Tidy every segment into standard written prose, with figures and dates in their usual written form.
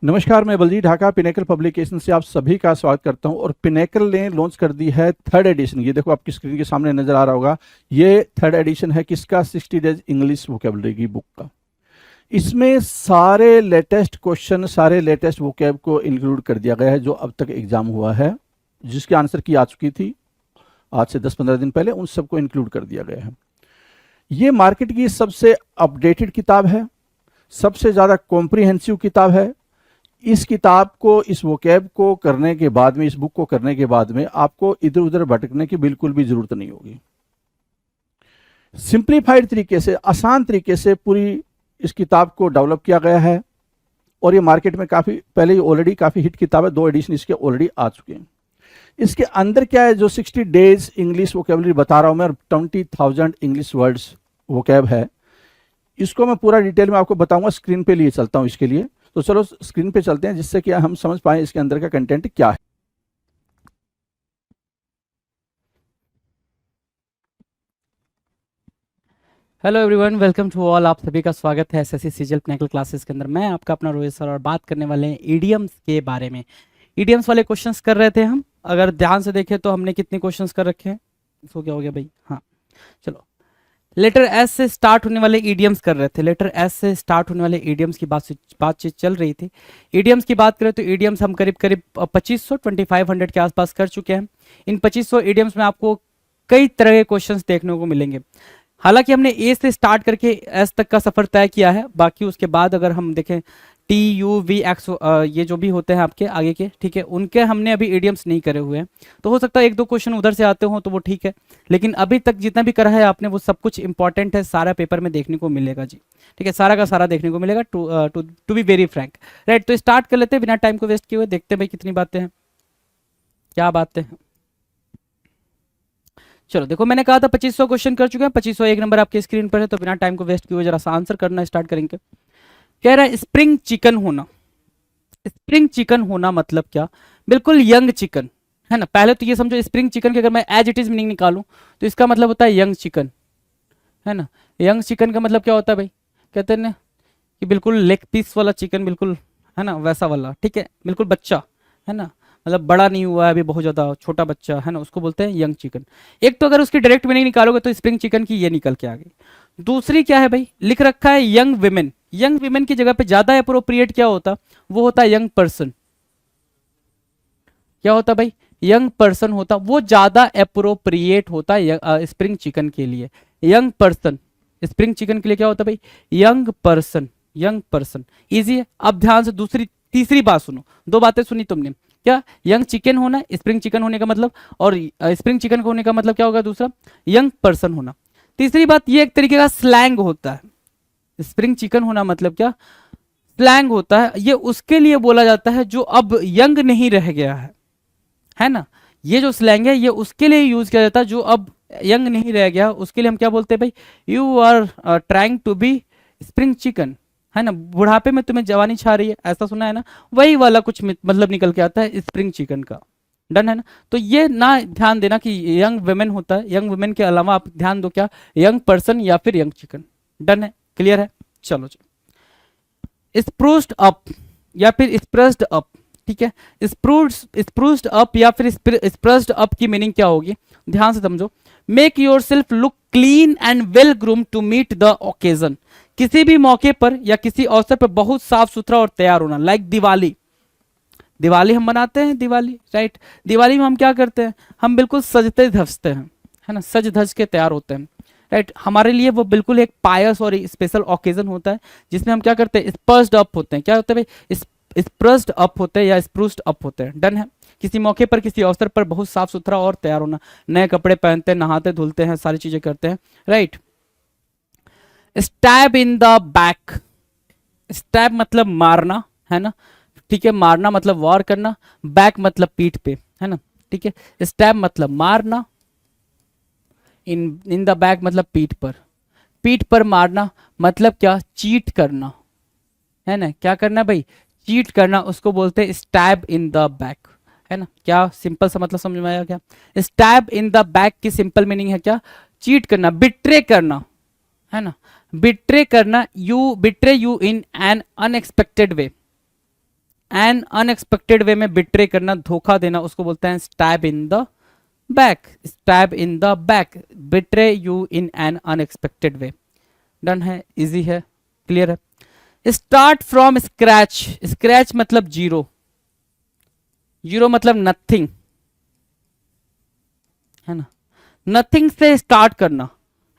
नमस्कार, मैं Baljeet Dhaka pinnacle publication से आप सभी का स्वागत करता हूं। और पिनेकल ने लॉन्च कर दी है थर्ड एडिशन। ये देखो आपकी स्क्रीन के सामने नजर आ रहा होगा। ये थर्ड एडिशन है किसका? 60 डेज इंग्लिश वोकेबलरी की बुक का। इसमें सारे लेटेस्ट क्वेश्चन, सारे लेटेस्ट वोकेब को इंक्लूड कर दिया गया है जो अब तक एग्जाम हुआ है, जिसकी आंसर की आ चुकी थी आज से 10-15 दिन पहले, उन सबको इंक्लूड कर दिया गया है। ये मार्केट की सबसे अपडेटेड किताब है, सबसे ज़्यादा कॉम्प्रिहेंसिव किताब है। इस किताब को, इस वोकैब को करने के बाद में, इस बुक को करने के बाद में आपको इधर उधर भटकने की बिल्कुल भी जरूरत नहीं होगी। सिंप्लीफाइड तरीके से, आसान तरीके से पूरी इस किताब को डेवलप किया गया है। और ये मार्केट में काफ़ी पहले ही ऑलरेडी काफ़ी हिट किताब है, 2 एडिशन इसके ऑलरेडी आ चुके हैं। इसके अंदर क्या है, जो 60 डेज इंग्लिश वोकेबलरी बता रहा हूं मैं, 20,000 इंग्लिश वर्ड्स वोकैब है, इसको मैं पूरा डिटेल में आपको बताऊंगा। स्क्रीन पे लिए चलता हूं इसके लिए, तो चलो स्क्रीन पे चलते हैं जिससे कि हम समझ पाए इसके अंदर का कंटेंट क्या है। Hello everyone, welcome to all. आप सभी का स्वागत है एसएससी सीजीएल पिनेकल क्लासेस के अंदर। मैं आपका अपना रोहित सर और बात करने वाले हैं ईडियम्स के बारे में। ईडियम्स वाले क्वेश्चंस कर रहे थे हम। अगर ध्यान से देखें तो हमने कितने क्वेश्चंस कर रखे हैं? इसको क्या हो गया भाई? हाँ, चलो। लेटर एस से स्टार्ट होने वाले ईडियम्स कर रहे थे। लेटर एस से स्टार्ट होने वाले ईडियम्स की बातचीत चल रही थी। ईडियम्स की बात करें तो ईडियम्स हम करीब करीब 2500 के आसपास कर चुके हैं। इन 2500 ईडियम्स में आपको कई तरह के क्वेश्चंस देखने को मिलेंगे। हालांकि हमने ए से स्टार्ट करके एस तक का सफर तय किया है। बाकी उसके बाद अगर हम देखें टी यू वी एक्स, ये जो भी होते हैं आपके आगे के, ठीक है, उनके हमने अभी ईडियम्स नहीं करे हुए हैं। तो हो सकता है 1-2 क्वेश्चन उधर से आते हो तो वो ठीक है, लेकिन अभी तक जितना भी करा है आपने वो सब कुछ इंपॉर्टेंट है, सारा पेपर में देखने को मिलेगा जी। ठीक है, सारा का सारा देखने को मिलेगा, to be very frank. Right, तो स्टार्ट कर लेते हैं बिना टाइम को वेस्ट किए हुए। देखते हैं भाई कितनी बातें हैं, क्या बातें हैं। चलो देखो, मैंने कहा था 2500 क्वेश्चन कर चुके हैं। 2500 एक नंबर आपके स्क्रीन पर है, तो बिना टाइम को वेस्ट किए हुए जरा सा आंसर करना स्टार्ट करेंगे। कह रहा है स्प्रिंग चिकन होना। स्प्रिंग चिकन होना मतलब क्या? बिल्कुल यंग चिकन, है ना। पहले तो ये समझो, स्प्रिंग चिकन की अगर मैं एज इट इज मीनिंग निकालूं तो इसका मतलब होता है यंग चिकन, है ना। यंग चिकन का मतलब क्या होता है भाई? कहते हैं ना कि बिल्कुल लेग पीस वाला चिकन, बिल्कुल, है ना, वैसा वाला, ठीक है, बिल्कुल बच्चा, है ना, मतलब बड़ा नहीं हुआ है अभी, बहुत ज्यादा छोटा बच्चा, है ना, उसको बोलते हैं यंग चिकन। एक तो अगर उसकी डायरेक्ट मीनिंग निकालोगे तो स्प्रिंग चिकन की ये निकल के आ गई। दूसरी क्या है भाई? लिख रखा है यंग विमेन। यंग विमेन की जगह पे ज्यादा अप्रोप्रिएट क्या होता? वो होता है यंग पर्सन। क्या होता भाई? यंग पर्सन होता, वो ज्यादा अप्रोप्रिएट होता है स्प्रिंग चिकन के लिए। यंग पर्सन स्प्रिंग चिकन के लिए क्या होता है भाई? Young person. Young person easy है। अब ध्यान से दूसरी तीसरी बात सुनो। 2 बातें सुनी तुमने, क्या? यंग चिकन होना, स्प्रिंग चिकन होने का मतलब, और स्प्रिंग चिकन होने का मतलब क्या होगा दूसरा? यंग पर्सन होना। तीसरी बात, ये एक तरीके का स्लैंग होता है। स्प्रिंग चिकन होना मतलब क्या? स्लैंग होता है। ये उसके लिए बोला जाता है जो अब यंग नहीं रह गया है ना। ये जो स्लैंग है ये उसके लिए यूज किया जाता है जो अब यंग नहीं रह गया, उसके लिए हम क्या बोलते हैं भाई? You are trying to be spring chicken, है ना। बुढ़ापे में तुम्हें जवानी छा रही है, ऐसा सुना है ना। वही वाला कुछ मतलब निकल के आता है स्प्रिंग चिकन का। डन है ना। तो ये ना ध्यान देना कि यंग वुमेन होता है, यंग वुमेन के अलावा आप ध्यान दो क्या? यंग पर्सन या फिर यंग चिकन। डन है, क्लियर है। चलो जी, स्प्रूस्ड अप या फिर स्प्रेस्ड अप, ठीक है। स्प्रूस्ड अप या फिर स्प्रेस्ड अप की मीनिंग क्या होगी? ध्यान से समझो। Make yourself look clean and well groom to meet the occasion. किसी भी मौके पर या किसी अवसर पर बहुत साफ सुथरा और तैयार होना। लाइक दिवाली। दिवाली हम मनाते हैं, दिवाली, राइट। दिवाली में हम क्या करते हैं? हम बिल्कुल सजते धजते हैं, है ना, सज धज के तैयार होते हैं, राइट। हमारे लिए वो बिल्कुल एक पायस और स्पेशल ओकेजन होता है जिसमें हम क्या करते हैं? स्पर्स्ड अप होते हैं। क्या होते हैं भाई? स्प्रूस्ड अप होते हैं या स्प्रूस्ड अप होते हैं। डन है। किसी मौके पर, किसी अवसर पर बहुत साफ सुथरा और तैयार होना। नए कपड़े पहनते हैं, नहाते धुलते हैं, सारी चीजें करते हैं, right. Stab in the back. Stab मतलब मारना, है ना, ठीक है। मारना मतलब वॉर करना। बैक मतलब पीठ पे, है ना, ठीक है। स्टैब मतलब मारना, इन द बैक मतलब पीठ पर। पीठ पर मारना मतलब क्या? चीट करना, है ना। क्या करना भाई? चीट करना, उसको बोलते हैं स्टैब इन द बैक, है ना। क्या सिंपल सा मतलब समझ में आया क्या? स्टैब इन द बैक की सिंपल मीनिंग है क्या? चीट करना, बिट्रे करना, है ना। बिट्रे करना, you betray you in an unexpected way, an unexpected way में बिट्रे करना, धोखा देना, उसको बोलते हैं stab in the back, stab in the back, betray you in an unexpected way. Done है, इजी है, क्लियर है। स्टार्ट फ्रॉम स्क्रैच, स्क्रैच मतलब जीरो, जीरो मतलब नथिंग, है ना, नथिंग से स्टार्ट करना,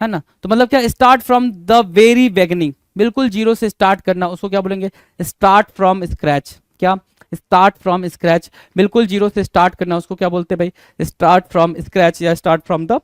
है ना, तो मतलब क्या, start from the very beginning, बिल्कुल जीरो से स्टार्ट करना, उसको क्या बोलेंगे, स्टार्ट फ्रॉम स्क्रैच। क्या, स्टार्ट फ्रॉम स्क्रैच, बिल्कुल जीरो से स्टार्ट करना, उसको क्या बोलते हैं भाई, स्टार्ट फ्रॉम स्क्रैच या start from the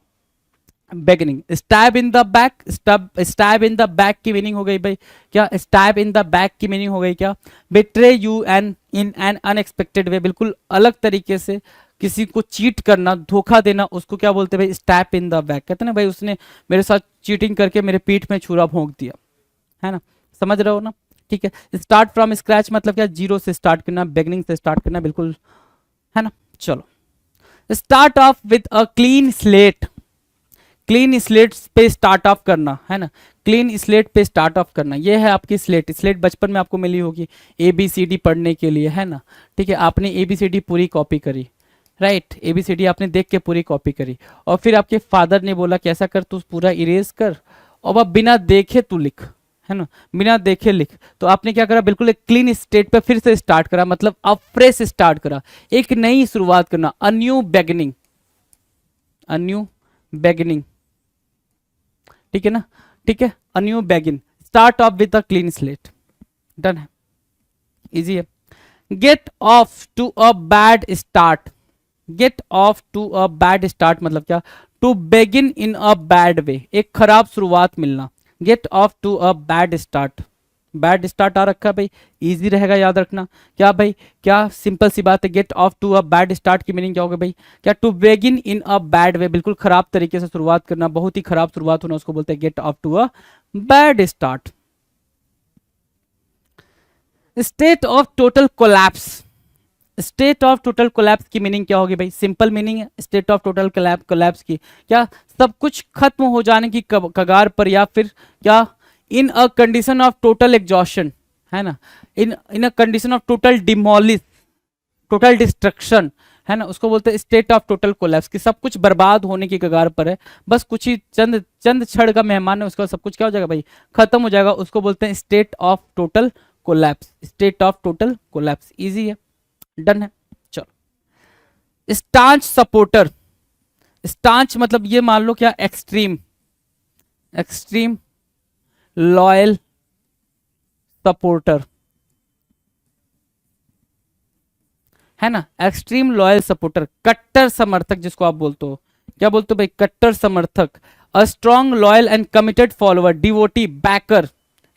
beginning. Stab in the back, stab in the back की मीनिंग हो गई भाई क्या, स्टैब इन द बैक की मीनिंग हो गई क्या, betray you and in an unexpected वे, बिल्कुल अलग तरीके से किसी को चीट करना, धोखा देना, उसको क्या बोलते हैं भाई, स्टैब इन द बैक। कहते हैं ना भाई उसने मेरे साथ चीटिंग करके मेरे पीठ में छुरा भोंक दिया, है ना, समझ रहे हो ना, ठीक है। स्टार्ट फ्रॉम स्क्रैच मतलब क्या, जीरो से स्टार्ट करना, बिगिनिंग से स्टार्ट करना, बिल्कुल, है ना। चलो, start off with a clean slate, clean slate पे स्टार्ट ऑफ करना, है ना, क्लीन स्लेट पे स्टार्ट ऑफ करना, ये है आपकी स्लेट। स्लेट बचपन में आपको मिली होगी ABCD पढ़ने के लिए, है ना, ठीक है, आपने ABCD पूरी कॉपी करी, राइट, ABCD आपने देख के पूरी कॉपी करी, और फिर आपके फादर ने बोला कि ऐसा कर, तू पूरा इरेज कर, और अब बिना देखे तू लिख, है ना, बिना देखे लिख। तो आपने क्या करा, बिल्कुल एक क्लीन स्टेट पे फिर से स्टार्ट करा, मतलब अब फ्रेश स्टार्ट करा, एक नई शुरुआत करना, a new beginning, a new beginning, ठीक है ना, ठीक है, a new begin, start off with a clean slate. Done है, इजी है। Get off to a bad start, get off to a bad start मतलब क्या, to begin in a bad way, एक खराब शुरुआत मिलना, get off to a bad start, bad start आ रखा है भाई, इजी रहेगा याद रखना। क्या भाई, क्या सिंपल सी बात है, get off to a bad start की मीनिंग क्या होगा भाई, क्या, to begin in a bad way, बिल्कुल खराब तरीके से शुरुआत करना, बहुत ही खराब शुरुआत होना, उसको बोलते हैं get off to a bad start. State of total collapse, state of total collapse की मीनिंग क्या होगी भाई, सिंपल मीनिंग है स्टेट ऑफ टोटल कोलैप्स की, क्या, सब कुछ खत्म हो जाने की कगार पर, या फिर क्या, in a condition of total exhaustion, है ना, in a condition of total demolish, total destruction, है ना, उसको बोलते हैं स्टेट ऑफ टोटल कोलैप्स, कि सब कुछ बर्बाद होने की कगार पर है, बस कुछ ही चंद चंद क्षण का मेहमान है, उसके बाद सब कुछ क्या हो जाएगा भाई, खत्म हो जाएगा, उसको बोलते हैं state of total collapse, state of total collapse, easy है, डन है। चलो, स्टांच सपोर्टर, स्टांच मतलब ये मान लो क्या, एक्सट्रीम, एक्सट्रीम लॉयल सपोर्टर, है ना, एक्सट्रीम लॉयल सपोर्टर, कट्टर समर्थक जिसको आप बोलते हो, क्या बोलते हो भाई, कट्टर समर्थक, a strong loyal and committed follower, devotee, backer,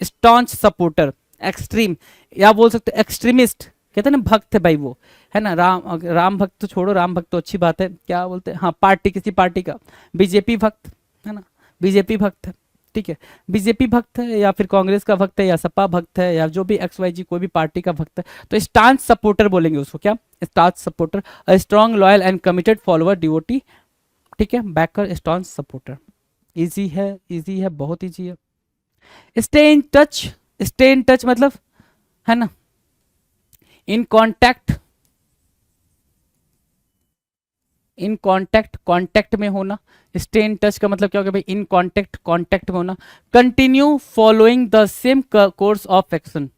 staunch supporter, extreme, या बोल सकते एक्सट्रीमिस्ट, कहते हैं ना भक्त है भाई वो, है ना, राम भक्त तो छोड़ो, राम भक्त तो अच्छी बात है, क्या बोलते हैं, हाँ पार्टी, किसी पार्टी का, बीजेपी भक्त, है ना, बीजेपी भक्त है, ठीक है, बीजेपी भक्त है, या फिर कांग्रेस का भक्त है, या सपा भक्त है, या जो भी XYZ कोई भी पार्टी का भक्त है, तो स्टांच सपोर्टर बोलेंगे उसको, क्या, staunch supporter, a strong loyal and committed follower, devotee, ठीक है, बैकर, स्टांच सपोर्टर, इजी है, इजी है, बहुत इजी है। Stay in touch, stay in touch मतलब, है ना, in contact, in contact, contact में होना, स्टे इन टच का मतलब क्या होगा भाई, इन कांटेक्ट, कांटेक्ट में होना, continue following the same course of action,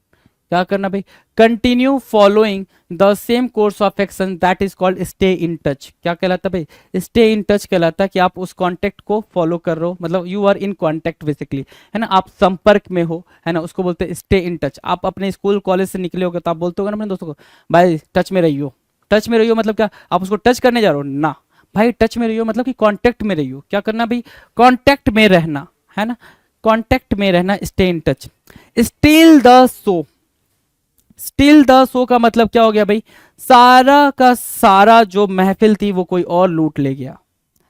क्या करना भाई, continue following the same course of action, that is called stay in touch, क्या कहलाता है भाई, स्टे इन टच कहलाता है कि आप उस कांटेक्ट को फॉलो कर रहे हो, मतलब you are in contact basically, है ना, आप संपर्क में हो, है ना, उसको बोलते हैं स्टे इन टच। आप अपने स्कूल कॉलेज से निकले हो तो आप बोलते हो ना अपने दोस्तों को, भाई टच में रहियो, टच में रहियो मतलब क्या, आप उसको टच करने जा रहे हो ना, भाई टच में रहियो मतलब कि कांटेक्ट में रहियो, क्या करना भाई, कांटेक्ट में रहना, है ना, कांटेक्ट में रहना, stay in touch. Steel the show, steel the show का मतलब क्या हो गया भाई, सारा का सारा जो महफिल थी वो कोई और लूट ले गया,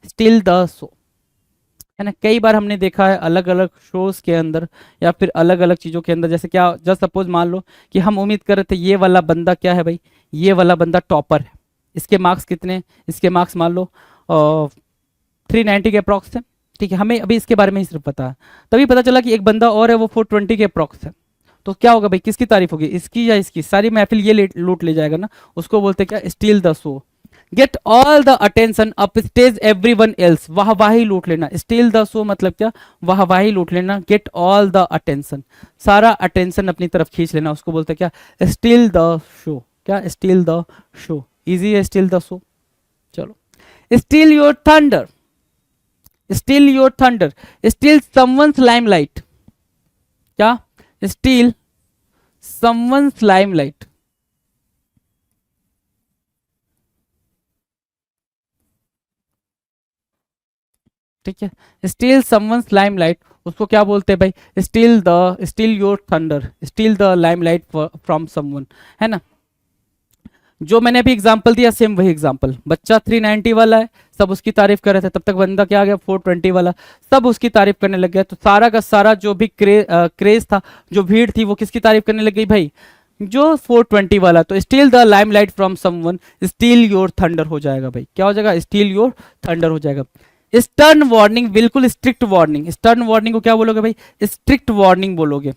स्टील द शो, है ना, कई बार हमने देखा है अलग अलग शोज के अंदर या फिर अलग अलग चीजों के अंदर, जैसे क्या, जस्ट सपोज मान लो कि हम उम्मीद कर रहे थे ये वाला बंदा क्या है भाई, ये वाला बंदा टॉपर है, इसके मार्क्स कितने, इसके मार्क्स मान लो 390 के अप्रॉक्स है, ठीक है, हमें अभी इसके बारे में ही सिर्फ पता है, तभी पता चला कि एक बंदा और है वो 420 के अप्रॉक्स है, तो क्या होगा भाई, किसकी तारीफ होगी, इसकी या इसकी, सारी महफिल ये लूट ले जाएगा ना, उसको बोलते क्या, steel the show. Get all the attention up stage everyone else, वाहवाही लूट लेना, स्टील द शो मतलब क्या, वाहवाही लूट लेना, गेट ऑल द अटेंशन, सारा अटेंशन अपनी तरफ खींच लेना, उसको बोलते क्या, स्टील द शो, क्या, स्टील द शो, इजी है स्टील द शो। चलो, steel your thunder, steel your thunder, steel someone's limelight, क्या, स्टील समवंस लाइमलाइट, ठीक है, स्टील समवंस लाइमलाइट, उसको क्या बोलते हैं भाई, steel your thunder, steel the limelight from someone, है ना। जो मैंने अभी एग्जांपल दिया सेम वही एग्जांपल, बच्चा 390 वाला है, सब उसकी तारीफ कर रहे थे, तब तक बंदा क्या आ गया 420 वाला, सब उसकी तारीफ करने लग गया, तो सारा का सारा जो भी क्रेज था, जो भीड़ थी, वो किसकी तारीफ करने लग गई भाई, जो 420 वाला। तो steel the limelight from someone, steel your thunder हो जाएगा भाई, क्या हो जाएगा, स्टील योर थंडर हो जाएगा। स्टर्न वार्निंग, बिल्कुल स्ट्रिक्ट वार्निंग, स्टर्न वार्निंग को क्या बोलोगे भाई, स्ट्रिक्ट वार्निंग बोलोगे,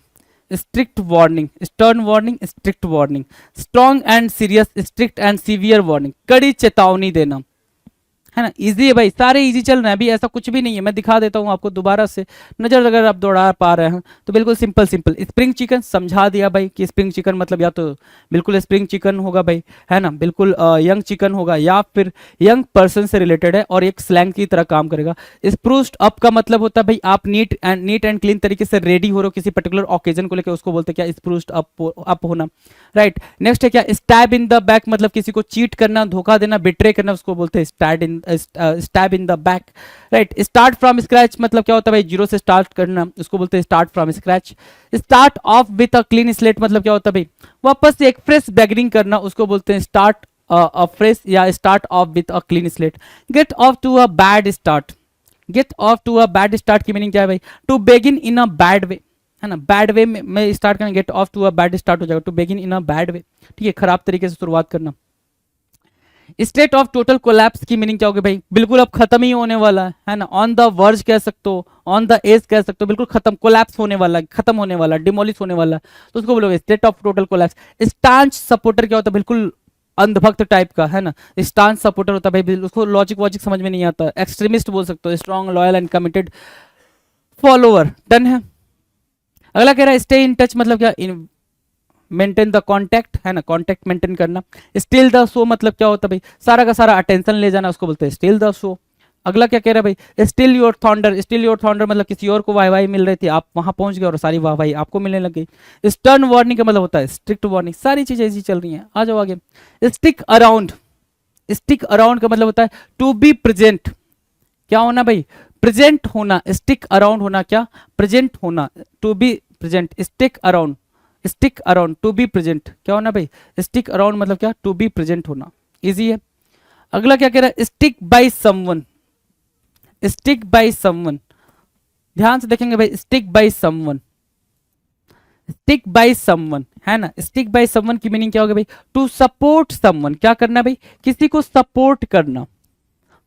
strict warning, stern warning, strict warning. Strong and serious, strict and severe warning, कड़ी चेतावनी देना, है ना, इजी है भाई, सारे इजी चल रहे हैं, अभी ऐसा कुछ भी नहीं है, मैं दिखा देता हूँ आपको दोबारा से, नजर अगर आप दौड़ा पा रहे हैं तो बिल्कुल सिंपल सिंपल। स्प्रिंग चिकन समझा दिया भाई कि स्प्रिंग चिकन मतलब या तो बिल्कुल स्प्रिंग चिकन होगा भाई, है ना, बिल्कुल यंग चिकन होगा, या फिर यंग पर्सन से रिलेटेड है और एक स्लैंग की तरह काम करेगा। स्प्रूस्ड अप का मतलब होता है भाई आप नीट एंड क्लीन तरीके से रेडी हो रहे हो किसी पर्टिकुलर ओकेजन को लेकर, उसको बोलते हैं क्या, स्प्रूस्ड अप होना, राइट। नेक्स्ट है क्या, स्टैब इन द बैक, मतलब किसी को चीट करना, धोखा देना, बिट्रे करना, उसको बोलते हैं stab in the back, right. Start from scratch मतलब क्या होता है भाई, जीरो से स्टार्ट करना, उसको बोलते हैं start from scratch. Start off with a clean slate मतलब क्या होता है भाई, वापस से एक फ्रेश बिगिनिंग करना, उसको बोलते हैं स्टार्ट अ फ्रेश या start off with a clean slate. Get off to a bad start, get off to a bad start की मीनिंग क्या है भाई, to begin in a bad way, है ना, बैड वे में स्टार्ट करना, get off to a bad start हो जाएगा, to begin in a bad way, ठीक है, खराब तरीके से शुरुआत करना। स्टेट ऑफ टोटल कोलैप्स की मीनिंग क्या होगी भाई, बिल्कुल अब खत्म ही होने वाला है ना, ऑन द वर्ज कह सकते हो, ऑन द एज कह सकते हो, बिल्कुल खत्म, कोलैप्स होने वाला, खत्म होने वाला, डिमोलिश होने वाला, तो उसको बोलोगे state of total collapse. Staunch supporter क्या होता है, बिल्कुल अंधभक्त टाइप का, है ना, स्टांच सपोर्टर होता है भाई, उसको लॉजिक वॉजिक समझ में नहीं आता, एक्सट्रीमिस्ट बोल सकते हो, strong loyal and committed follower, done है। अगला कह रहा है स्टे इन टच मतलब क्या, मेंटेन द कॉन्टैक्ट, है ना, कॉन्टैक्ट मेंटेन करना। स्टील द शो मतलब क्या होता है भाई, सारा का सारा अटेंशन ले जाना, उसको बोलते हैं स्टील द शो। अगला क्या कह रहा है भाई, steel your thunder, steel your thunder मतलब किसी और को वाहवाही मिल रही थी, आप वहां पहुंच गए और सारी वाहवाही आपको मिलने लग गई। स्टर्न वार्निंग का मतलब होता है स्ट्रिक्ट वार्निंग, सारी चीजें ऐसी चल रही हैं, आ जाओ आगे। स्टिक अराउंड, स्टिक अराउंड का मतलब होता है टू बी प्रेजेंट, क्या होना भाई, प्रेजेंट होना, स्टिक अराउंड होना क्या, प्रेजेंट होना, to be present, stick around, stick around to be present, क्या होना भाई, स्टिक अराउंड मतलब क्या, टू बी प्रेजेंट होना, इजी है। अगला क्या कह रहा है, stick by someone, stick by someone, ध्यान से देखेंगे भाई, stick by someone, stick by someone, है ना, स्टिक बाय समवन की मीनिंग क्या होगी भाई, टू सपोर्ट समवन, क्या करना भाई, किसी को सपोर्ट करना,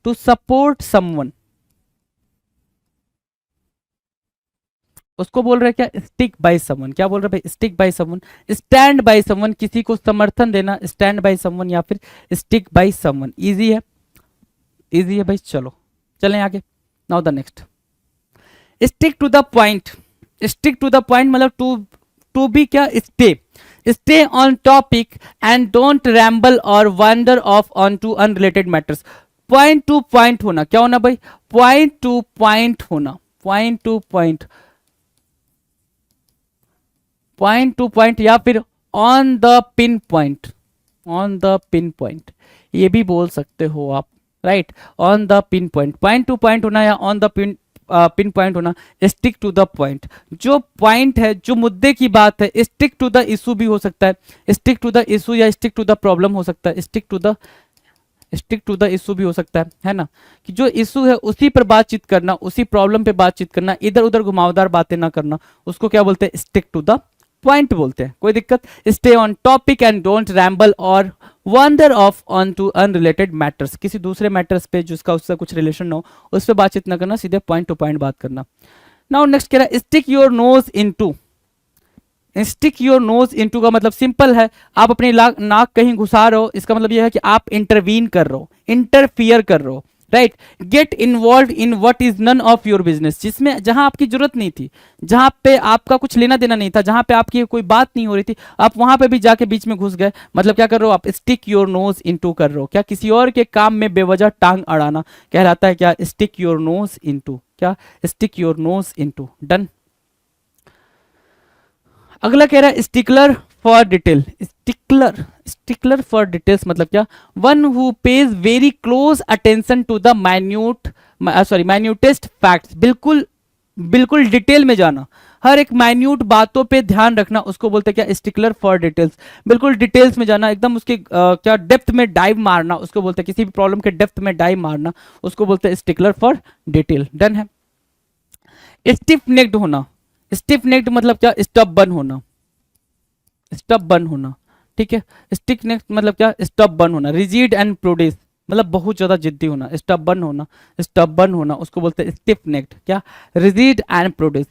टू सपोर्ट समवन, उसको बोल रहे क्या, स्टिक बाय समवन, क्या बोल रहे भाई, stick by someone. Stand by someone, किसी को समर्थन देना, स्टैंड बाय समवन या फिर स्टिक बाय समवन, इजी है, इजी है भाई। चलो चलें आगे, now the next, stick to the point, stick to the point मतलब टू बी क्या, stay on topic and don't ramble or wander off on to unrelated matters. Point to point होना, क्या होना भाई, पॉइंट टू पॉइंट होना, point to point, point to point या फिर on the pin point, on the pin point ये भी बोल सकते हो आप, right, on the pin point, point to point होना या ऑन द पिन पॉइंट होना। स्टिक टू द पॉइंट, जो पॉइंट है, जो मुद्दे की बात है, स्टिक टू द इशू भी हो सकता है, स्टिक टू द इशू या स्टिक टू द प्रॉब्लम हो सकता है, स्टिक टू द इशू भी हो सकता है ना, कि जो इशू है उसी पर बातचीत करना, उसी प्रॉब्लम पे बातचीत करना, इधर उधर घुमावदार बातें ना करना, उसको क्या बोलते हैं, स्टिक टू द पॉइंट बोलते हैं, कोई दिक्कत। Stay on topic and don't ramble or wander off on to unrelated matters, किसी दूसरे मैटर्स पे जिसका उससे कुछ रिलेशन ना हो उस पर बातचीत ना करना, सीधे पॉइंट टू पॉइंट बात करना। नाउ नेक्स्ट कह रहा है stick your nose into, stick your nose into का मतलब सिंपल है, आप अपनी नाक कहीं घुसा रहे हो, इसका मतलब यह है कि आप इंटरवीन कर रहे हो, इंटरफियर कर रहे हो, right. Get involve in what is none of your business, जिसमें जहां आपकी जरूरत नहीं थी, जहां पे आपका कुछ लेना देना नहीं था, जहां पे आपकी कोई बात नहीं हो रही थी, आप वहां पे भी जाके बीच में घुस गए। मतलब क्या कर रहे हो आप, स्टिक योर नोज इनटू कर रहे हो, क्या किसी और के काम में बेवजह टांग अड़ाना कहलाता है क्या, स्टिक योर नोज इनटू, क्या stick your nose into. Done. अगला कह रहा है stickler for detail, stickler, stickler for details मतलब क्या, one who pays very close attention to the minute, sorry minutest facts, बिल्कुल बिल्कुल डिटेल में जाना, हर एक माइन्यूट बातों पे ध्यान रखना, उसको बोलते हैं क्या, स्टिकलर फॉर डिटेल्स, बिल्कुल डिटेल्स में जाना, एकदम उसके क्या डेप्थ में डाइव मारना, उसको बोलते हैं किसी भी प्रॉब्लम के डेप्थ में डाइव मारना, उसको बोलते हैं स्टिकलर फॉर डिटेल। डन है। स्टिफ नेक्ड होना, स्टिफ नेक्ड मतलब क्या, स्टबबर्न होना, स्टबबर्न होना, ठीक है। स्टिक नेक्ड मतलब क्या, स्टबबर्न होना। रिजिड एंड प्रोड्यूस मतलब बहुत ज्यादा जिद्दी होना, स्टबबर्न होना, स्टबबर्न होना, उसको बोलते हैं स्टिफ नेक्ड, क्या, rigid and produce.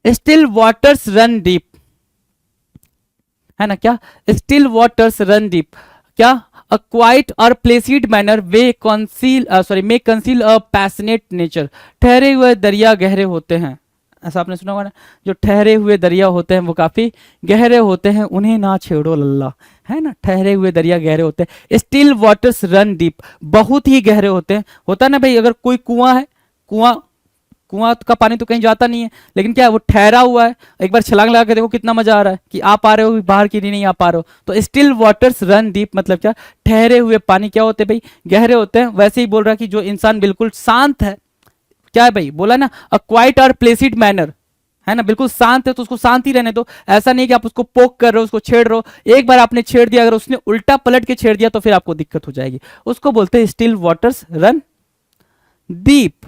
Still waters run deep, है ना, क्या, स्टिल वाटर्स रन डीप, क्या, अ क्वाइट और Placid manner way conceal may conceal a passionate nature, ठहरे हुए दरिया गहरे होते हैं, ऐसा आपने सुना होगा ना, जो ठहरे हुए दरिया होते हैं वो काफी गहरे होते हैं, उन्हें ना छेड़ो लल्ला, है ना, ठहरे हुए दरिया गहरे होते हैं। स्टिल वाटर्स रन डीप, बहुत ही गहरे होते हैं, होता है ना भाई, अगर कोई कुआं है, कुआं कुआं का पानी तो कहीं जाता नहीं है, लेकिन क्या है, वो ठहरा हुआ है, एक बार छलांग लगा के देखो कितना मजा आ रहा है, कि आप आ रहे हो बाहर की नहीं आ पा रहे हो, तो स्टिल वाटर्स रन डीप मतलब क्या, ठहरे हुए पानी क्या होते हैं भाई, गहरे होते हैं। वैसे ही बोल रहा है कि जो इंसान बिल्कुल शांत है, क्या है भाई, बोला ना, अ क्वाइट और प्लेसिड मैनर, है ना, बिल्कुल शांत है तो उसको शांत ही रहने दो, ऐसा नहीं कि आप उसको पोक कर रहे हो, उसको छेड़ रहे हो, एक बार आपने छेड़ दिया, अगर उसने उल्टा पलट के छेड़ दिया तो फिर आपको दिक्कत हो जाएगी, उसको बोलते हैं स्टिल वाटर्स रन डीप,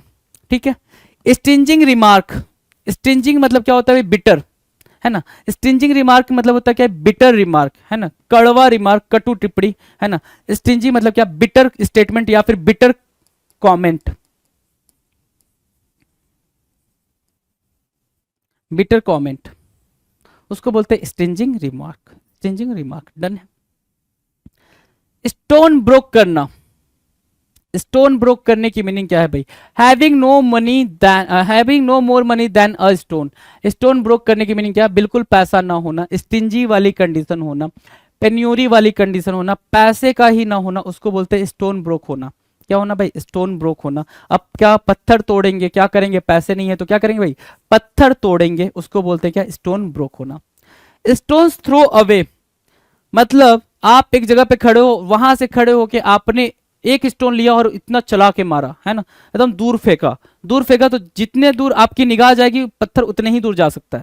ठीक है। स्टिंजिंग रिमार्क, स्टिंजिंग मतलब क्या होता है, बिटर, है ना, स्टिंजिंग रिमार्क मतलब होता है क्या, बिटर रिमार्क, है ना, कड़वा रिमार्क, कटु टिप्पणी, है ना। स्टिंजिंग मतलब क्या, बिटर स्टेटमेंट या फिर बिटर कमेंट, बिटर कमेंट, उसको बोलते हैं stinging remark, stinging remark. Done है। स्टोन ब्रोक करना, स्टोन ब्रोक करने की मीनिंग क्या है भाई, having no money than, having no more money than a stone, stone broke करने की मीनिंग क्या है, बिल्कुल पैसा ना होना, स्टिंजी वाली कंडीशन होना, पेन्यूरी वाली कंडीशन होना, पैसे का ही ना होना, उसको बोलते हैं स्टोन ब्रोक होना। क्या होना भाई, स्टोन ब्रोक होना। अब क्या, पत्थर तोड़ेंगे, क्या करेंगे, पैसे नहीं है तो क्या करेंगे भाई, पत्थर तोड़ेंगे, उसको बोलते हैं क्या, स्टोन ब्रोक होना। स्टोन्स थ्रो अवे मतलब आप एक जगह पे खड़े हो, वहां से खड़े होके आपने एक स्टोन लिया और इतना चला के मारा, है ना, एकदम दूर फेंका, दूर फेंका तो जितने दूर आपकी निगाह जाएगी पत्थर उतने ही दूर जा सकता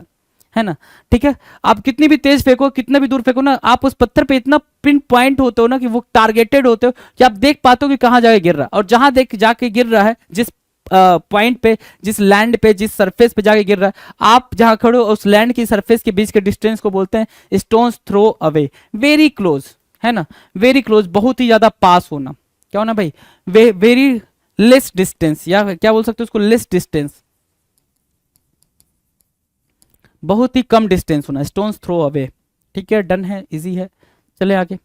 है ना, ठीक है। आप कितनी भी तेज फेंको, कितना भी दूर फेंको ना, आप उस पत्थर पे इतना पिन पॉइंट होते हो ना, कि वो टारगेटेड होते हो, कि आप देख पाते हो कि कहाँ जाके गिर रहा है, और जहां देख जाके गिर रहा है, जिस पॉइंट पे, जिस लैंड पे, जिस सरफेस पे जाके गिर रहा है, आप जहां खड़े हो उस लैंड की सरफेस के बीच के डिस्टेंस को बोलते हैं stone's throw away. Very close, है ना, वेरी क्लोज बहुत ही ज्यादा पास होना, क्या होना भाई, वेरी लेस डिस्टेंस, या क्या बोल सकते हो उसको, लेस डिस्टेंस, बहुत ही कम डिस्टेंस होना, स्टोन्स थ्रो अवे, ठीक है। डन है, इजी है, चले आगे।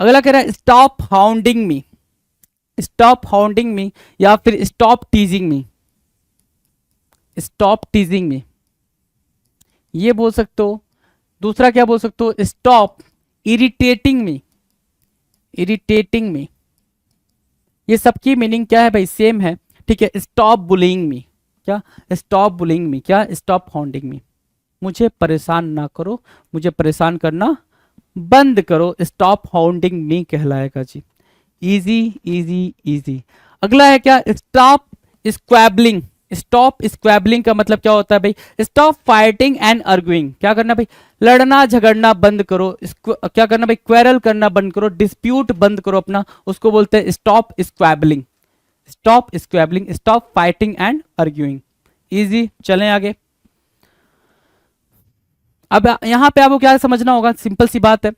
अगला कह रहा है स्टॉप हाउंडिंग मी, स्टॉप हाउंडिंग मी या फिर स्टॉप टीजिंग मी, स्टॉप टीजिंग मी ये बोल सकते हो। दूसरा क्या बोल सकते हो, स्टॉप इरिटेटिंग मी, इरिटेटिंग मी, ये सबकी मीनिंग क्या है भाई, सेम है, ठीक है। स्टॉप बुलिंग मी, क्या, स्टॉप बुलिंग मी, क्या, स्टॉप हाउंडिंग मी, मुझे परेशान ना करो, मुझे परेशान करना बंद करो, स्टॉप हाउंडिंग मी कहलाएगा जी। Easy easy easy. अगला है क्या, स्टॉप स्क्वैबलिंग, स्टॉप स्क्वैबलिंग का मतलब क्या होता है भाई, स्टॉप फाइटिंग एंड आर्ग्यूइंग, क्या करना भाई, लड़ना झगड़ना बंद करो, क्या करना भाई, क्वेरल करना बंद करो, डिस्प्यूट बंद करो अपना, उसको बोलते हैं stop squabbling, stop squabbling, stop fighting and arguing. Easy, चलें आगे। अब यहाँ पे आपको क्या समझना होगा, सिंपल सी बात है,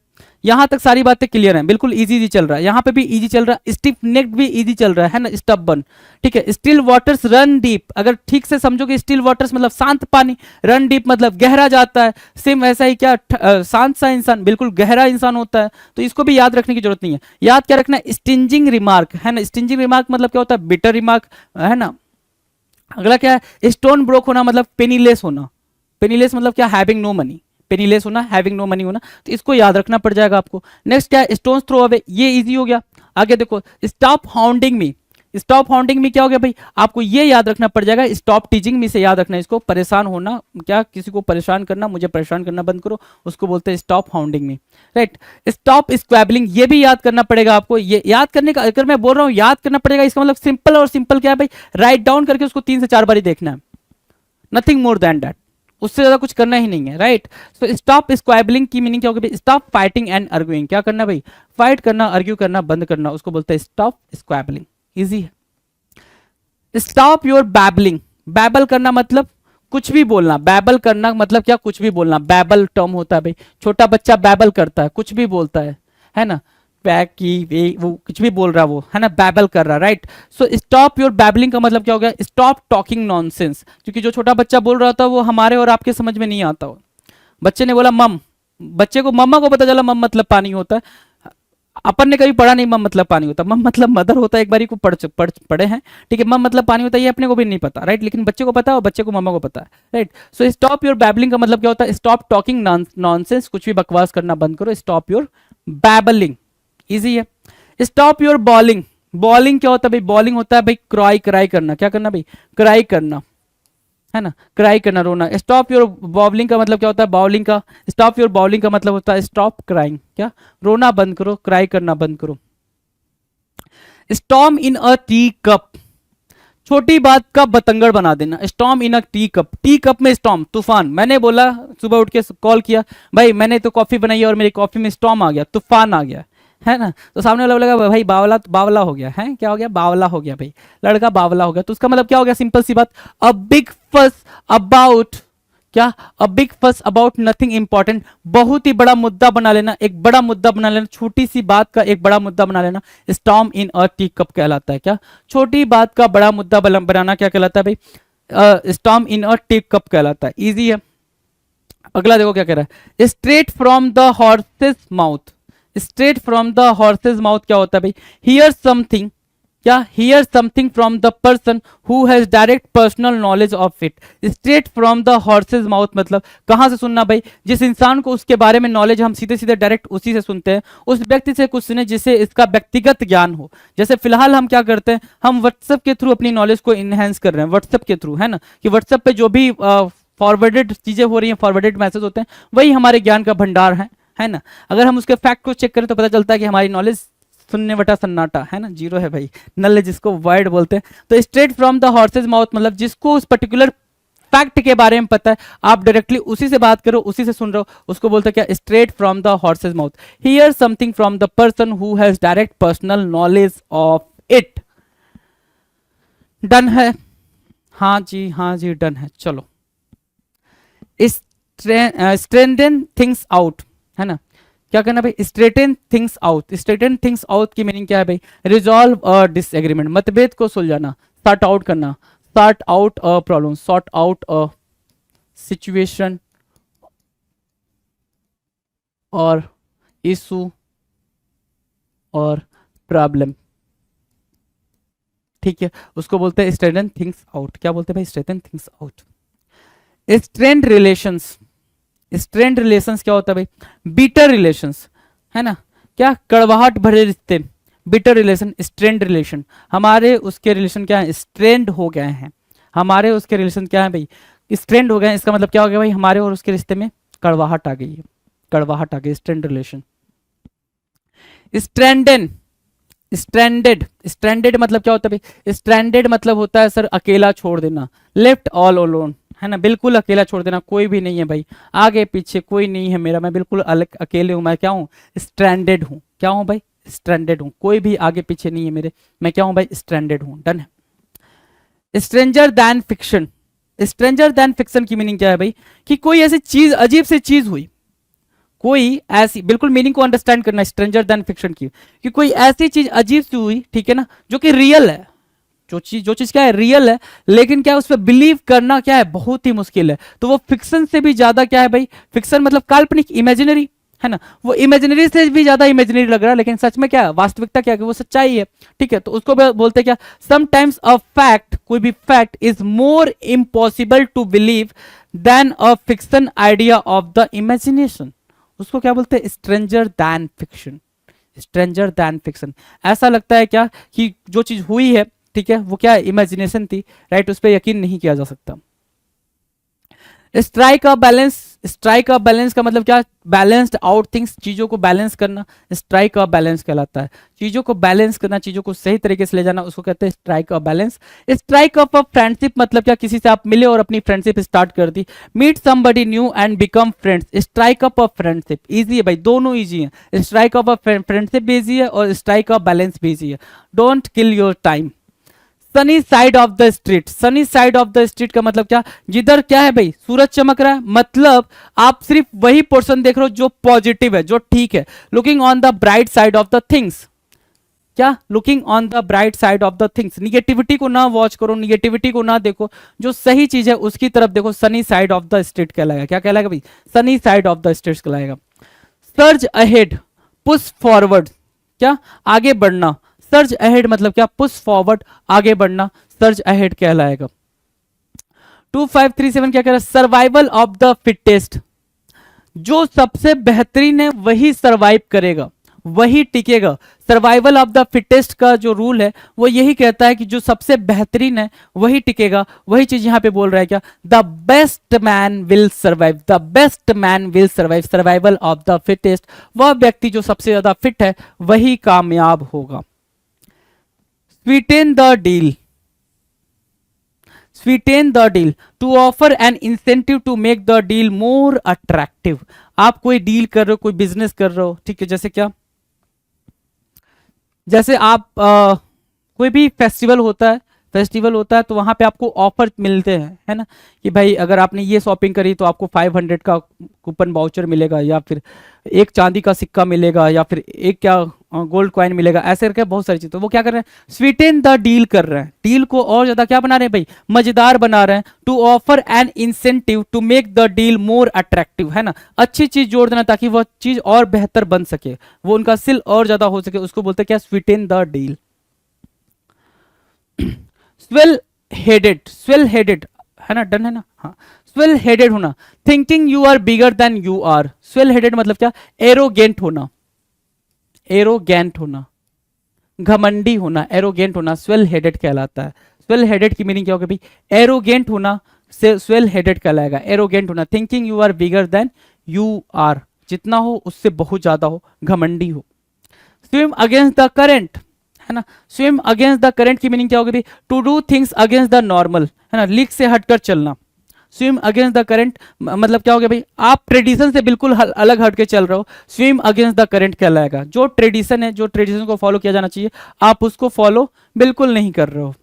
यहाँ तक सारी बातें क्लियर हैं, बिल्कुल इजी इजी चल रहा है, यहाँ पे भी इजी चल रहा है, स्टिफ नेक भी इजी चल रहा है ना, स्टबर्न, ठीक है। स्टिल वाटर्स रन डीप, अगर ठीक से समझोगे स्टिल वाटर्स मतलब शांत पानी, रन डीप मतलब गहरा जाता है, सेम वैसा ही क्या शांत सा इंसान बिल्कुल गहरा इंसान होता है, तो इसको भी याद रखने की जरूरत नहीं है। याद क्या रखना है, स्टिंजिंग रिमार्क, है ना, स्टिंजिंग रिमार्क मतलब क्या होता है, बिटर रिमार्क, है ना। अगला क्या है, स्टोन ब्रोक होना मतलब पेनीलेस होना, पेनीलेस मतलब क्या, हैविंग नो मनी, पेनीलेस होना, हैविंग नो मनी होना, तो इसको याद रखना पड़ जाएगा आपको। नेक्स्ट क्या है, स्टोन्स थ्रो अवे, ये इजी हो गया। आगे देखो, स्टॉप हाउंडिंग मी, स्टॉप हाउंडिंग मी क्या हो गया भाई, आपको ये याद रखना पड़ जाएगा, स्टॉप टीजिंग मी से याद रखना है इसको, परेशान होना, क्या किसी को परेशान करना, मुझे परेशान करना बंद करो, उसको बोलते हैं स्टॉप हाउंडिंग मी, राइट। स्टॉप स्क्वैबलिंग, ये भी याद करना पड़ेगा आपको, ये याद करने का, अगर मैं बोल रहा हूँ याद करना पड़ेगा, इसका मतलब सिंपल, और सिंपल क्या है भाई, राइट डाउन करके उसको 3 से 4 बार ही देखना है, नथिंग मोर देन दैट, उससे ज्यादा कुछ करना ही नहीं है, राइट। सो स्टॉप स्क्वैबलिंग की मीनिंग क्या होगी, स्टॉप फाइटिंग एंड आर्ग्यूइंग, क्या करना भाई, फाइट करना, आर्ग्यू करना बंद करना, उसको बोलते हैं स्टॉप स्क्वैबलिंग, इजी है। स्टॉप योर बैबलिंग, बैबल करना मतलब कुछ भी बोलना, बैबल करना मतलब क्या, कुछ भी बोलना, बैबल टर्म होता है भाई, छोटा बच्चा बैबल करता है, कुछ भी बोलता है ना, बैक की वे वो कुछ भी बोल रहा है वो, है ना, बैबल कर रहा, right. So stop your babbling का मतलब क्या हो गया, स्टॉप टॉकिंग नॉनसेंस, क्योंकि जो छोटा बच्चा बोल रहा था वो हमारे और आपके समझ में नहीं आता हो। बच्चे ने बोला मम, बच्चे को, मम्मा को पता चला मम मतलब पानी होता है, अपन ने कभी पढ़ा नहीं मम मतलब पानी होता, मम मतलब मदर होता है, एक बारी को पढ़े हैं, ठीक है, मम मतलब पानी होता है, ये अपने को भी नहीं पता, राइट, लेकिन बच्चे को पता है और बच्चे को मम्मा को पता है, right. So stop your babbling का मतलब क्या होता है, स्टॉप टॉकिंग नॉनसेंस, कुछ भी बकवास करना बंद करो, स्टॉप योर बैबलिंग, इजी है। स्टॉप योर बॉलिंग, बॉलिंग क्या होता है भाई, बॉलिंग होता है भाई क्राई, क्राई करना, क्या करना भाई, क्राई करना, है ना, क्राई करना, रोना। स्टॉप योर बाउलिंग का मतलब क्या होता है, बाउलिंग का, स्टॉप योर बाउलिंग का मतलब होता है स्टॉप क्राइंग, क्या, रोना बंद करो, क्राई करना बंद करो। स्टॉर्म इन अ टी कप, छोटी बात का बतंगड़ बना देना, स्टॉर्म इन अ टी कप, टी कप में स्टॉर्म, तूफान, मैंने बोला सुबह उठ के कॉल किया, भाई मैंने तो कॉफी बनाई है और मेरी कॉफी में स्टॉर्म आ गया, तूफान आ गया, है ना, तो सामने वाला बोलेगा भाई बावला, बावला हो गया है, क्या हो गया, बावला हो गया भाई, लड़का बावला हो गया, तो उसका मतलब क्या हो गया, सिंपल सी बात, अ बिग फस अबाउट, क्या, अ बिग फस अबाउट नथिंग इंपॉर्टेंट, बहुत ही बड़ा मुद्दा बना लेना, एक बड़ा मुद्दा बना लेना, छोटी सी बात का एक बड़ा मुद्दा बना लेना, स्टॉर्म इन अ टी कप कहलाता है, क्या, छोटी बात का बड़ा मुद्दा बनाना क्या कहलाता है भाई, स्टॉर्म इन अ टी कप कहलाता है, इजी है। अगला देखो क्या कह रहा है, straight from the horses mouth, straight from the horses mouth क्या होता है भाई, हियर समथिंग, क्या, here something from the person who has direct personal knowledge of it, straight from the horses mouth मतलब कहां से सुनना भाई, जिस इंसान को उसके बारे में नॉलेज हम सीधे सीधे डायरेक्ट उसी से सुनते हैं, उस व्यक्ति से कुछ सुने जिसे इसका व्यक्तिगत ज्ञान हो। जैसे फिलहाल हम क्या करते हैं, हम व्हाट्सएप के थ्रू अपनी नॉलेज को इनहेंस कर रहे हैं, व्हाट्सएप के थ्रू, है ना, कि व्हाट्सएप पे जो भी फॉरवर्डेड चीजें हो रही हैं, फॉरवर्डेड मैसेज होते हैं, वही हमारे ज्ञान का भंडार है ना। अगर हम उसके फैक्ट को चेक करें तो पता चलता है कि हमारी नॉलेज शून्य बटा सन्नाटा, है ना, जीरो है भाई, नल जिसको वर्ड बोलते हैं। तो straight from the horse's mouth मतलब जिसको उस पर्टिकुलर फैक्ट के बारे में पता है, आप डायरेक्टली उसी से बात करो, उसी से सुन रहे हो, उसको बोलते हैं क्या, straight from the horse's mouth. Here something from the person who has direct personal knowledge of it. Done है, हाँ जी डन है। चलो, स्ट्रेंथन थिंग्स आउट, है ना, क्या करना भाई, straighten things out, straighten things out की मीनिंग क्या है भाई, रिजॉल्व अ डिसएग्रीमेंट, मतभेद को सुलझाना, सॉर्ट आउट करना, sort out a problem, sort out a situation और इशू और प्रॉब्लम, ठीक है, उसको बोलते हैं स्ट्रेटन थिंग्स आउट। क्या बोलते हैं भाई, straighten things out. Strained relations, strained relations क्या होता है भाई, बीटर रिलेशंस, है ना, क्या, कड़वाहट भरे रिश्ते, बीटर रिलेशन, स्ट्रेंड रिलेशन, हमारे उसके रिलेशन क्या है, स्ट्रेंड हो गए हैं, हमारे उसके रिलेशन क्या है भाई, स्ट्रेंड हो गए हैं, इसका मतलब क्या हो गया भाई, हमारे और उसके रिश्ते में कड़वाहट आ गई है, कड़वाहट आ गई, स्ट्रेंड रिलेशन। स्ट्रैंडन, स्ट्रैंडेड, स्ट्रैंडेड मतलब क्या होता है भाई, स्ट्रैंडेड मतलब होता है सर अकेला छोड़ देना, लेफ्ट ऑल अलोन, है ना, बिल्कुल अकेला छोड़ देना, कोई भी नहीं है भाई, आगे पीछे कोई नहीं है मेरा, मैं बिल्कुल अलग अकेले हूं, मैं क्या हूं, स्ट्रैंडेड हूं, क्या हूं भाई, स्ट्रैंडेड हूं, कोई भी आगे पीछे नहीं है मेरे, मैं क्या हूं भाई, स्ट्रैंडेड हूं। डन है। Stranger than fiction, stranger than fiction की मीनिंग क्या है भाई, कि कोई ऐसी चीज, अजीब सी चीज हुई, कोई ऐसी, बिल्कुल मीनिंग को अंडरस्टैंड करना स्ट्रेंजर देन फिक्शन की, कि कोई ऐसी चीज अजीब सी हुई, ठीक है ना, जो कि रियल है, जो चीज क्या है, रियल है, लेकिन क्या उस पर बिलीव करना क्या है, बहुत ही मुश्किल है, तो वो फिक्शन से भी ज्यादा क्या है भाई, फिक्शन मतलब काल्पनिक, इमेजिनरी, है ना, वो इमेजिनरी से भी ज्यादा इमेजिनरी लग रहा है, लेकिन सच में क्या है, वास्तविकता क्या है कि वो सच्चाई है, ठीक है, तो उसको बोलते हैं क्या, समटाइम्स अ फैक्ट, कोई भी fact is more impossible to believe than a fiction idea of the imagination, उसको क्या बोलते हैं, stranger than fiction, stranger than fiction. ऐसा लगता है क्या कि जो चीज हुई है, ठीक है, वो क्या इमेजिनेशन थी, राइट, उस पर यकीन नहीं किया जा सकता। Strike a balance, strike a balance का मतलब क्या, बैलेंस्ड आउट थिंग्स, चीजों को बैलेंस करना, स्ट्राइक अ बैलेंस कहलाता है, चीजों को बैलेंस करना, चीजों को सही तरीके से ले जाना, उसको कहते हैं strike a balance. Strike up a friendship मतलब क्या, किसी से आप मिले और अपनी फ्रेंडशिप स्टार्ट कर दी, meet somebody new and become friends, strike up a friendship, easy है भाई, दोनों इजी है, स्ट्राइक अप अ फ्रेंडशिप भी इजी है और स्ट्राइक अ बैलेंस भी इजी है। Don't kill your time, sunny side of the street, sunny side of the street का मतलब क्या, जिधर क्या है भाई, सूरज चमक रहा है, मतलब आप सिर्फ वही पोर्शन देख रहे हो जो पॉजिटिव है, जो ठीक है, looking on the bright side of the things, क्या, looking on the bright side of the things, negativity को ना वॉच करो, निगेटिविटी को ना देखो, जो सही चीज है उसकी तरफ देखो, Sunny side of the street कहलाएगा, क्या कहलाएगा भाई, Sunny side of the street कहलाएगा। सर्ज अहेड, पुश फॉरवर्ड, क्या, आगे बढ़ना, सर्ज अहेड मतलब क्या, पुश फॉरवर्ड, आगे बढ़ना, सर्ज अहेड कहलाएगा। 2537 क्या कह रहा है, सर्वाइवल ऑफ द फिटेस्ट, जो सबसे बेहतरीन है वही सर्वाइव करेगा, वही टिकेगा, सर्वाइवल ऑफ द फिटेस्ट का जो रूल है वो यही कहता है कि जो सबसे बेहतरीन है वही टिकेगा, वही चीज यहां पे बोल रहा है क्या, the best man will survive, the best man will survive, survival of the fittest, वह व्यक्ति जो सबसे ज्यादा फिट है वही कामयाब होगा। Sweeten the deal, sweeten the deal, to offer an incentive to make the deal more attractive, आप कोई डील कर रहे हो, कोई बिजनेस कर रहे हो, ठीक है, जैसे क्या, जैसे आप कोई भी फेस्टिवल होता है, फेस्टिवल होता है तो वहां पे आपको ऑफर मिलते हैं, है ना, कि भाई अगर आपने ये शॉपिंग करी तो आपको 500 का कूपन वाउचर मिलेगा, या फिर एक चांदी का सिक्का मिलेगा, या फिर एक क्या गोल्ड कॉइन मिलेगा, ऐसे करके बहुत सारी चीज, तो वो क्या कर रहे हैं, स्वीटेन द डील कर रहे हैं, डील को और ज्यादा क्या बना रहे हैं भाई, मजेदार बना रहे हैं, to offer an incentive to make the deal more attractive, है ना, अच्छी चीज जोड़ देना ताकि वह चीज और बेहतर बन सके, वो उनका सेल और ज्यादा हो सके, उसको बोलते हैं क्या, sweeten the deal. Swell headed, swell headed, है ना, डन है ना, हाँ, स्वेल हेडेड होना, thinking you are bigger than you are, swell headed मतलब क्या, एरोगेंट होना, एरोगेंट होना, घमंडी होना, एरोगेंट होना, स्वेल हेडेड कहलाता है। स्वेल हेडेड की मीनिंग क्या होगी भाई, एरोगेंट होना, से स्वेल हेडेड कहलाएगा, एरोगेंट होना, thinking you are bigger than you are, जितना हो उससे बहुत ज्यादा हो, घमंडी हो। स्विम अगेंस्ट द करंट, है ना, स्विम अगेंस्ट द करंट की मीनिंग क्या होगी, to do things against the normal, है ना, लीक से हटकर चलना, स्विम अगेंस्ट द करंट मतलब क्या हो गया भाई, आप ट्रेडिशन से बिल्कुल अलग हट के चल रहे हो, स्विम अगेंस्ट द करंट कहलाएगा, जो ट्रेडिशन है, जो ट्रेडिशन को फॉलो किया जाना चाहिए आप उसको फॉलो बिल्कुल नहीं कर रहे हो।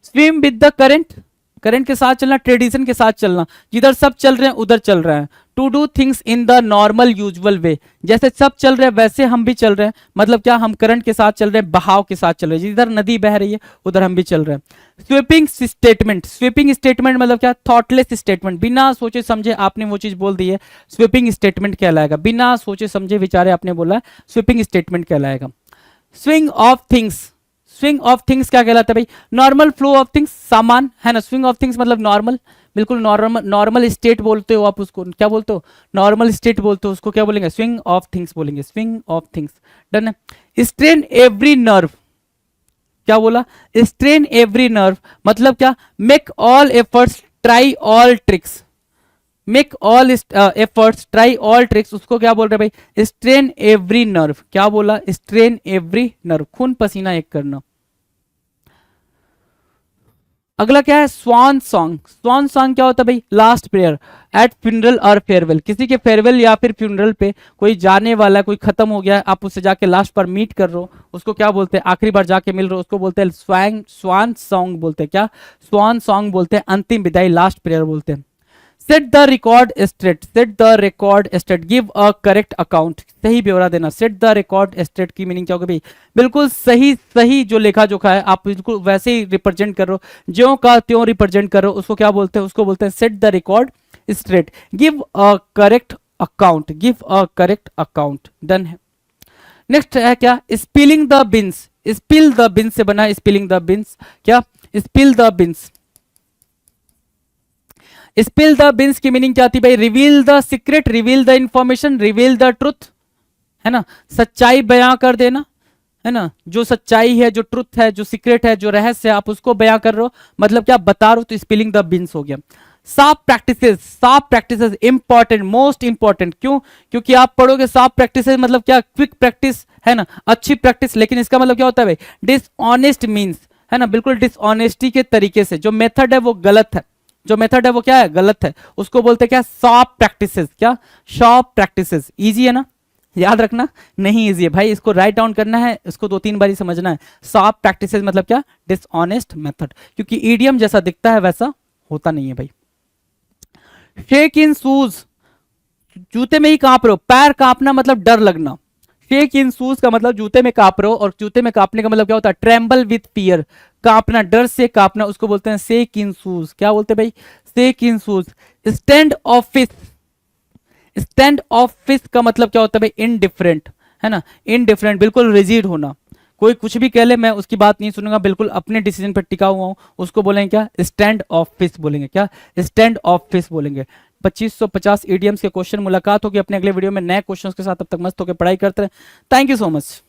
Swim with the current, current के साथ चलना, ट्रेडिशन के साथ चलना, जिधर सब चल रहे हैं उधर चल रहे हैं। To do things in the normal usual way, जैसे सब चल रहे हैं वैसे हम भी चल रहे हैं, मतलब क्या, हम करंट के साथ चल रहे हैं, बहाव के साथ चल रहे हैं, जिधर नदी बह रही है उधर हम भी चल रहे हैं। स्वीपिंग स्टेटमेंट, स्वीपिंग स्टेटमेंट मतलब क्या, थॉटलेस स्टेटमेंट, बिना सोचे समझे आपने वो चीज बोल दी है, स्वीपिंग स्टेटमेंट कहलाएगा, बिना सोचे समझे विचारे आपने बोला है, स्वीपिंग स्टेटमेंट कहलाएगा। Swing of things, swing of things क्या कहलाता है भाई, नॉर्मल फ्लो ऑफ थिंग्स, सामान, है ना, स्विंग ऑफ थिंग्स मतलब नॉर्मल, बिल्कुल नॉर्मल, नॉर्मल स्टेट बोलते हो आप उसको, क्या बोलते हो, नॉर्मल स्टेट बोलते हो उसको, क्या बोलेंगे, स्विंग ऑफ थिंग्स बोलेंगे, स्विंग ऑफ थिंग्स, डन है। स्ट्रेन एवरी नर्व, क्या बोला, स्ट्रेन एवरी नर्व मतलब क्या, make all efforts try all tricks, make all efforts try all tricks, उसको क्या बोल रहे भाई, स्ट्रेन एवरी नर्व, क्या बोला, स्ट्रेन एवरी नर्व, खून पसीना एक करना। अगला क्या है, स्वान सॉन्ग। स्वान सॉन्ग क्या होता है भाई, लास्ट प्रेयर एट फ्यूनरल और फेयरवेल। किसी के फेयरवेल या फिर फ्यूनरल पे कोई जाने वाला है, कोई खत्म हो गया है, आप उससे जाके लास्ट पर मीट कर रहे हो, उसको क्या बोलते हैं, आखिरी बार जाके मिल रहे हो, उसको बोलते हैं स्वान सॉन्ग बोलते हैं। क्या, स्वान सॉन्ग बोलते हैं, अंतिम विदाई, लास्ट प्रेयर बोलते हैं। Set the record straight, set the record straight, give a correct account, सही ब्यौरा देना। सेट द रिकॉर्ड स्ट्रेट की मीनिंग क्या होगी भाई, बिल्कुल सही सही जो लेखा जोखा है आप बिल्कुल वैसे ही रिप्रेजेंट कर रहे हो, ज्यों का त्यों रिप्रेजेंट कर रहे हो, उसको क्या बोलते हैं, उसको बोलते हैं set the record straight, give a correct account, give a correct account. Done है। नेक्स्ट है क्या, spilling the beans. Spill the beans से बना स्पिलिंग द बिन्स, क्या, spill the beans. Spill the beans की मीनिंग क्या आती है भाई, reveal the secret, reveal the information, reveal the truth, है ना, सच्चाई बयां कर देना, है ना, जो सच्चाई है, जो ट्रुथ है, जो सीक्रेट है, जो रहस्य है, आप उसको बयां कर रहे हो, मतलब क्या बता रहे हो, तो स्पिलिंग द बिन्स हो गया। साफ प्रैक्टिसेस, साफ प्रैक्टिसेस इंपॉर्टेंट, मोस्ट इंपॉर्टेंट, क्यों, क्योंकि आप पढ़ोगे साफ प्रैक्टिसेस मतलब क्या, क्विक प्रैक्टिस, है ना, अच्छी प्रैक्टिस, लेकिन इसका मतलब क्या होता है भाई, डिसऑनेस्ट मीन्स, है ना, बिल्कुल डिसऑनेस्टी के तरीके से, जो मेथड है वो गलत है, जो मेथड है वो क्या है, गलत है, उसको बोलते हैं क्या, शॉर्प प्रैक्टिसेस। क्या, शॉर्प प्रैक्टिसेस। इजी है ना, याद रखना, नहीं इजी है भाई, इसको राइट डाउन करना है, इसको 2-3 बार ही समझना है। शॉर्प प्रैक्टिसेस मतलब क्या, डिसऑनेस्ट मेथड, क्योंकि ईडियम जैसा दिखता है वैसा होता नहीं है भाई। शेक इन शूज, जूते में ही कांप रहे हो, पैर कांपना मतलब डर लगना। शेक इन शूज का मतलब जूते में कांप रहे हो, और जूते में कांपने का मतलब क्या होता है, ट्रेम्बल विथ फियर, कांपना, डर से कांपना, उसको बोलते हैं शेक इन शूज। क्या बोलते हैं भाई, shake in shoes. Stand office, stand office का मतलब क्या होता है भाई, इनडिफरेंट, है ना, इनडिफरेंट, बिल्कुल रिजिड होना, कोई कुछ भी कह ले मैं उसकी बात नहीं सुनूंगा, बिल्कुल अपने डिसीजन पर टिका हुआ हूं, उसको बोलेंगे क्या, स्टैंड ऑफिस बोलेंगे। क्या, स्टैंड ऑफिस बोलेंगे। 2550 ईडियम्स के क्वेश्चन मुलाकात होगी अपने अगले वीडियो में नए क्वेश्चंस के साथ, तब तक मस्त होकर पढ़ाई करते रहे। Thank you so much.